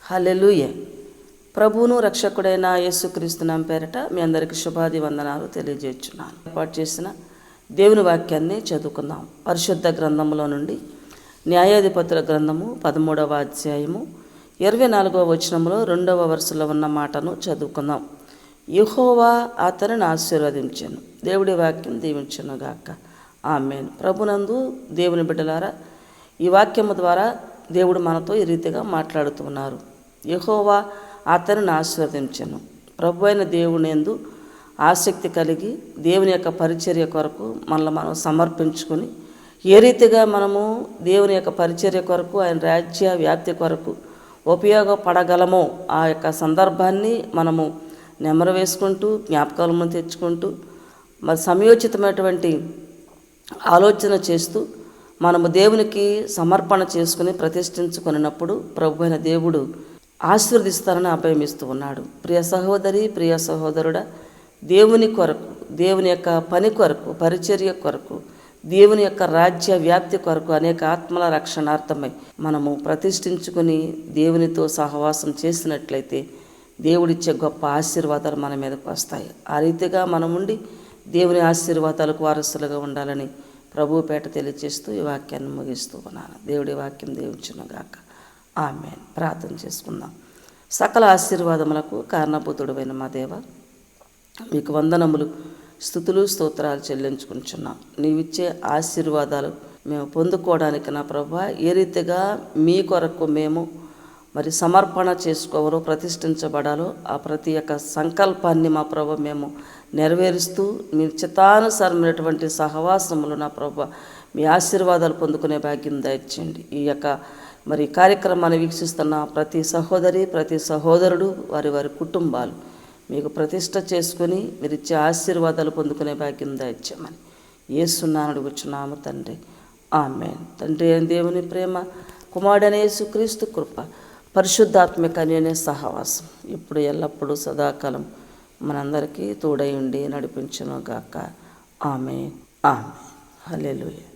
హల్లెలూయా. ప్రభువును రక్షకుడైన యేసుక్రీస్తు నామమున పేరట మీ అందరికీ శుభాది వందనాలు తెలియజేస్తున్నాను. ఏర్పాటు చేసిన దేవుని వాక్యాన్ని చదువుకుందాం. పరిశుద్ధ గ్రంథంలో నుండి న్యాయాధిపతుల గ్రంథము 13వ అధ్యాయము 24వ వచనంలో 2వ వరుసలో ఉన్న మాటను చదువుకుందాం. యెహోవా అతనిని ఆశీర్వదించెను. దేవుడి వాక్యం దీవించునుగాక. ఆమేన్. ప్రభునందు దేవుని బిడ్డలారా, ఈ వాక్యము ద్వారా దేవుడు మనతో ఈ రీతిగా మాట్లాడుతున్నారు. యెహోవా అతనిని ఆశీర్వదించెను. ప్రభు అయిన దేవుని యందు ఆసక్తి కలిగి దేవుని యొక్క పరిచర్య కొరకు మనల్ని మనం సమర్పించుకొని ఏ రీతిగా మనము దేవుని యొక్క పరిచర్య కొరకు, ఆయన రాజ్య వ్యాప్తి కొరకు ఉపయోగపడగలమో ఆ యొక్క సందర్భాన్ని మనము నెమరు వేసుకుంటూ జ్ఞాపకాలను తెచ్చుకుంటూ మరి సమయోచితమైనటువంటి ఆలోచన చేస్తూ మనము దేవునికి సమర్పణ చేసుకుని ప్రతిష్ఠించుకున్నప్పుడు ప్రభు అయిన దేవుడు ఆశీర్వదిస్తారని అభయమిస్తూ ఉన్నాడు. ప్రియ సహోదరి, ప్రియ సహోదరుడా, దేవుని కొరకు, దేవుని యొక్క పని కొరకు, పరిచర్య కొరకు, దేవుని యొక్క రాజ్య వ్యాప్తి కొరకు అనేక ఆత్మల రక్షణార్థమై మనము ప్రతిష్ఠించుకుని దేవునితో సహవాసం చేసినట్లయితే దేవుడిచ్చే గొప్ప ఆశీర్వాదాలు మన మీదకు వస్తాయి. ఆ రీతిగా మనముండి దేవుని ఆశీర్వాదాలకు వారసులుగా ఉండాలని ప్రభువు పేట తెలియజేస్తూ ఈ వాక్యాన్ని ముగిస్తూ ఉన్నాను. దేవుడి వాక్యం దీవించునుగాక. ఆమేన్. ప్రార్థన చేసుకుందాం. సకల ఆశీర్వాదములకు కారణభూతుడైన మా దేవ, మీకు వందనములు, స్తుతులు, స్తోత్రాలు చెల్లించుకుంటున్నాం. నీవిచ్చే ఆశీర్వాదాలు మేము పొందుకోవడానికి నా ప్రభువా ఏ రీతిగా మీ కొరకు మేము మరి సమర్పణ చేసుకోవాలో, ప్రతిష్ఠించబడాలో ఆ ప్రతి ఒక్క సంకల్పాన్ని మా ప్రభు మేము నెరవేరుస్తూ మీ చిత్తానుసారమైనటువంటి సహవాసములు నా ప్రభు మీ ఆశీర్వాదాలు పొందుకునే భాగ్యం దయచేయండి. ఈ యొక్క మరి కార్యక్రమాన్ని వీక్షిస్తున్న ప్రతి సహోదరి, ప్రతి సహోదరుడు, వారి వారి కుటుంబాలు మీకు ప్రతిష్ట చేసుకుని మీరు ఇచ్చే ఆశీర్వాదాలు పొందుకునే భాగ్యం దయచేయమని యేసునామమున అడుగుచున్నాము తండ్రి. ఆమేన్. తండ్రి అయిన దేవుని ప్రేమ, కుమారుడైన యేసుక్రీస్తు కృప, పరిశుద్ధాత్మిక అన్యోన్య సహవాసం ఇప్పుడు ఎల్లప్పుడూ సదాకాలం మనందరికీ తోడై ఉండి నడిపించునుగాక. ఆమేన్. ఆమేన్. హల్లెలూయా.